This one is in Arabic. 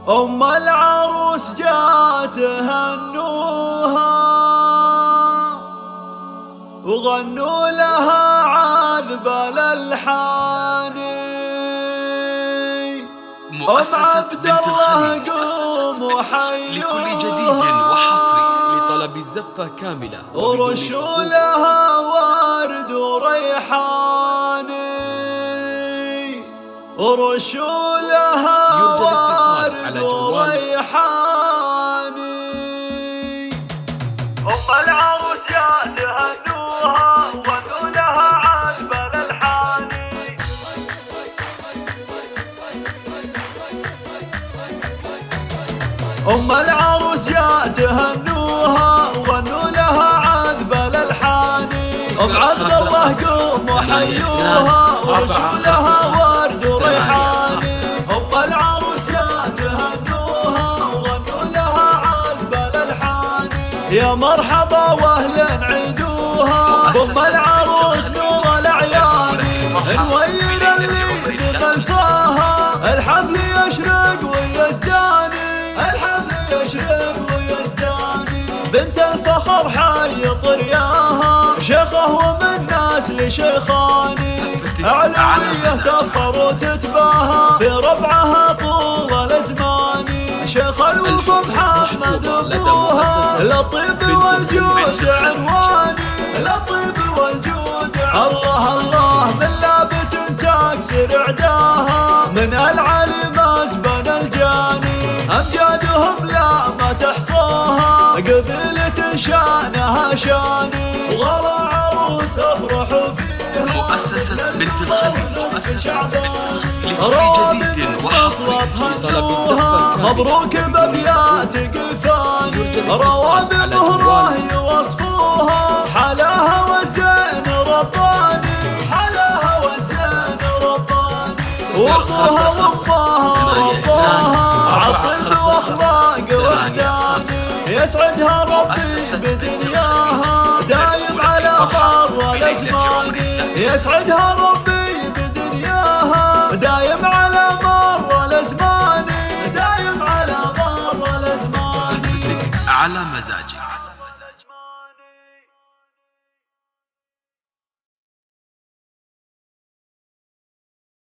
أم العروس جات هنوها وغنوا لها عذب الألحان. مؤسسة بنت الخليج قوم وحيوها لكل جديد وحصري لطلب الزفة كاملة ورشوا لها ورد وريحان. ورشوا لها ورد وريحان. أم العروس جات هنوها وغنوا لها عذب الألحان. أم العروس جات هنوها وغنوا لها عذب الألحان. أم عبد الله قوم وحيوها ورشوا لها ورد وريحان. أم العروس جات هنوها وغنوا لها عذب الألحان. يا مرحبا واهلا عيدوها بأم العروس نور الأعيان. نوير اللي خلفاها الحفل يشرق ويزداني. الحفل يشرق ويزداني. بنت الفخر حي طرياها شيخه ومن ناس لشيخاني. علوية تفخر وتتباهى في ربعها طول الأزمان. شيخ الوفا محمد أبوها للطيب والجود عنواني. للطيب والجود الله الله من لابت تكسر عداها. من العلم أزبن الجاني أمجادهم لا ما تحصاها. قبيلة شانها شاني وغلا عروس أفرح فيها. مؤسسة بنت الخليج لكل جديد وحصري لطلب الزفة كاملة. مبروك بأبيات قفاني روابي مهراه يوصفوها. حلاها وزين رباني. حلاها وزين رباني. وابوها وامها رباها عقل واخلاق واحسان. يسعدها ربي بدنياها دايم على مر الازمان. يسعدها ربي بدنياها دايم على مر الازمان. دايم على مر الازمان. زفتك على مزاجك.